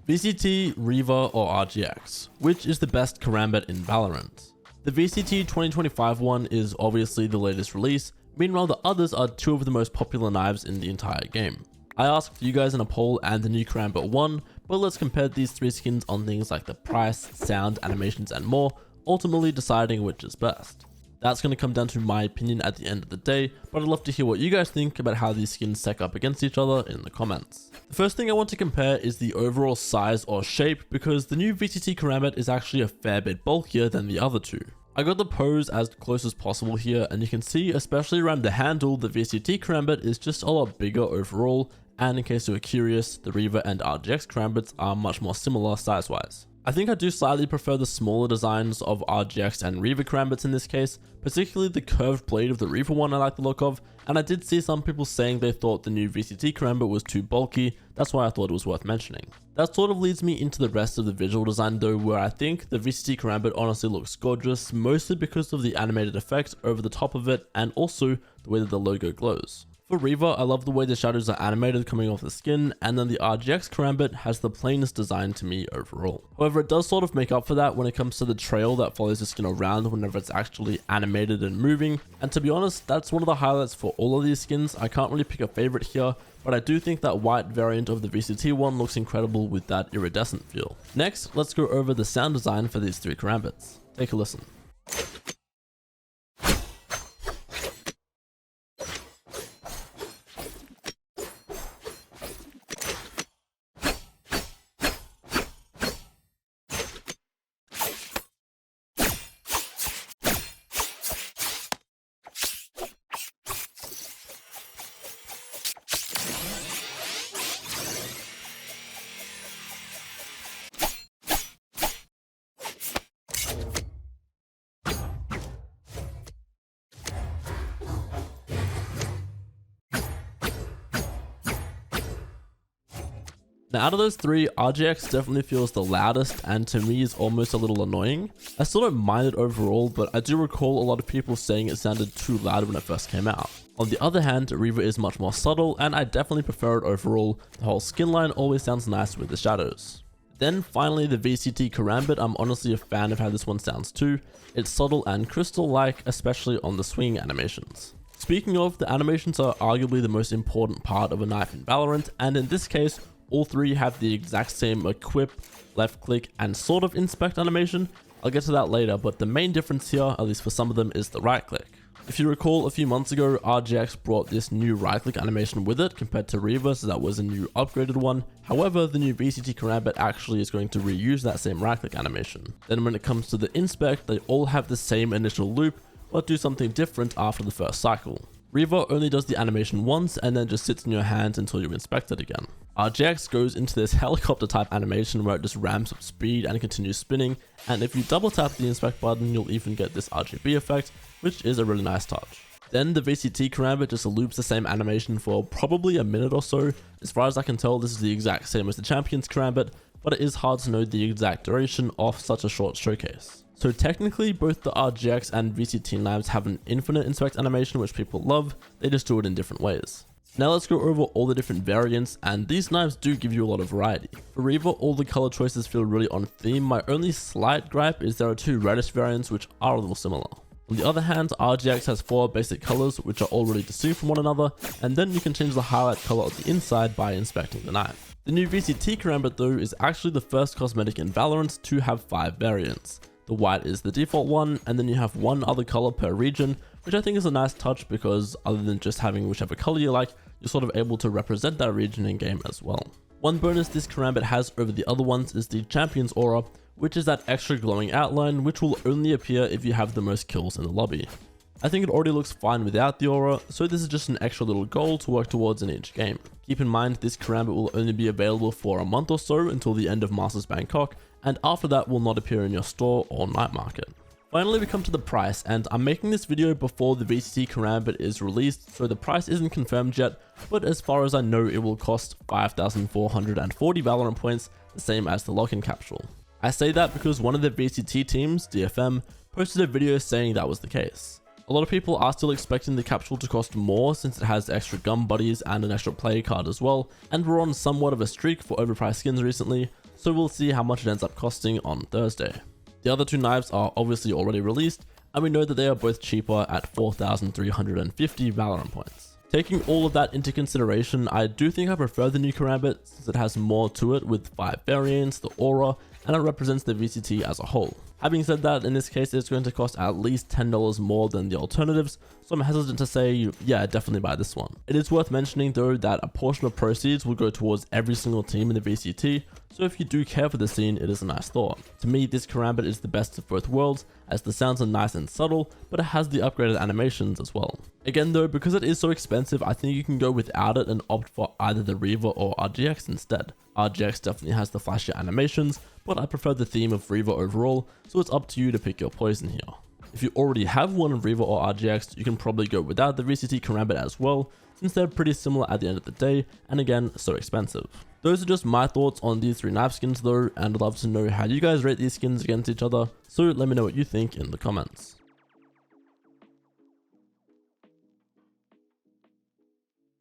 VCT, Reaver, or RGX? Which is the best Karambit in Valorant? The VCT 2025 one is obviously the latest release, meanwhile the others are two of the most popular knives in the entire game. I asked you guys in a poll and the new Karambit won, but let's compare these three skins on things like the price, sound, animations and more, ultimately deciding which is best. That's going to come down to my opinion at the end of the day, but I'd love to hear what you guys think about how these skins stack up against each other in the comments. The first thing I want to compare is the overall size or shape, because the new VCT Karambit is actually a fair bit bulkier than the other two. I got the pose as close as possible here, and you can see, especially around the handle, the VCT Karambit is just a lot bigger overall, and in case you were curious, the Reaver and RGX Karambits are much more similar size-wise. I think I do slightly prefer the smaller designs of RGX and Reaver Karambits in this case, particularly the curved blade of the Reaver one I like the look of, and I did see some people saying they thought the new VCT Karambit was too bulky, that's why I thought it was worth mentioning. That sort of leads me into the rest of the visual design though, where I think the VCT Karambit honestly looks gorgeous, mostly because of the animated effect over the top of it and also the way that the logo glows. For Reaver, I love the way the shadows are animated coming off the skin, and then the RGX Karambit has the plainest design to me overall. However, it does sort of make up for that when it comes to the trail that follows the skin around whenever it's actually animated and moving, and to be honest, that's one of the highlights for all of these skins. I can't really pick a favorite here, but I do think that white variant of the VCT one looks incredible with that iridescent feel. Next, let's go over the sound design for these three Karambits. Take a listen. Now out of those three, RGX definitely feels the loudest and to me is almost a little annoying. I still don't mind it overall, but I do recall a lot of people saying it sounded too loud when it first came out. On the other hand, Reaver is much more subtle and I definitely prefer it overall. The whole skin line always sounds nice with the shadows. Then finally the VCT Karambit, I'm honestly a fan of how this one sounds too. It's subtle and crystal-like, especially on the swing animations. Speaking of, the animations are arguably the most important part of a knife in Valorant, and in this case, all three have the exact same equip, left click, and sort of inspect animation. I'll get to that later, but the main difference here, at least for some of them, is the right click. If you recall, a few months ago, RGX brought this new right click animation with it compared to Reaver, so that was a new upgraded one. However, the new VCT Karambit actually is going to reuse that same right click animation. Then when it comes to the inspect, they all have the same initial loop, but do something different after the first cycle. Reaver only does the animation once and then just sits in your hand until you inspect it again. RGX goes into this helicopter type animation where it just ramps up speed and continues spinning, and if you double tap the inspect button you'll even get this RGB effect, which is a really nice touch. Then the VCT Karambit just loops the same animation for probably a minute or so. As far as I can tell, this is the exact same as the Champions Karambit, but it is hard to know the exact duration of such a short showcase. So technically both the RGX and VCT knives have an infinite inspect animation which people love, they just do it in different ways. Now let's go over all the different variants, and these knives do give you a lot of variety. For Reaver, all the color choices feel really on theme. My only slight gripe is there are two reddish variants which are a little similar. On the other hand, RGX has 4 basic colors which are all really distinct from one another, and then you can change the highlight color of the inside by inspecting the knife. The new VCT Karambit though is actually the first cosmetic in Valorant to have 5 variants. The white is the default one, and then you have one other color per region, which I think is a nice touch because other than just having whichever color you like, you're sort of able to represent that region in game as well. One bonus this Karambit has over the other ones is the Champion's Aura, which is that extra glowing outline which will only appear if you have the most kills in the lobby. I think it already looks fine without the aura, so this is just an extra little goal to work towards in each game. Keep in mind this Karambit will only be available for a month or so until the end of Masters Bangkok, and after that will not appear in your store or night market. Finally, we come to the price, and I'm making this video before the VCT Karambit is released, so the price isn't confirmed yet, but as far as I know it will cost 5,440 Valorant points, the same as the lock-in capsule. I say that because one of the VCT teams, DFM, posted a video saying that was the case. A lot of people are still expecting the capsule to cost more since it has extra gun buddies and an extra player card as well, and we're on somewhat of a streak for overpriced skins recently, so we'll see how much it ends up costing on Thursday. The other two knives are obviously already released, and we know that they are both cheaper at 4,350 Valorant points. Taking all of that into consideration, I do think I prefer the new Karambit since it has more to it with 5 variants, the aura, and it represents the VCT as a whole. Having said that, in this case it's going to cost at least $10 more than the alternatives, so I'm hesitant to say, yeah, definitely buy this one. It is worth mentioning though that a portion of proceeds will go towards every single team in the VCT, so if you do care for the scene, it is a nice thought. To me, this Karambit is the best of both worlds, as the sounds are nice and subtle, but it has the upgraded animations as well. Again though, because it is so expensive, I think you can go without it and opt for either the Reaver or RGX instead. RGX definitely has the flashier animations, but I prefer the theme of Reaver overall, so it's up to you to pick your poison here. If you already have one of Reaver or RGX, you can probably go without the VCT Karambit as well, since they're pretty similar at the end of the day, and again, so expensive. Those are just my thoughts on these 3 knife skins though, and I'd love to know how you guys rate these skins against each other, so let me know what you think in the comments.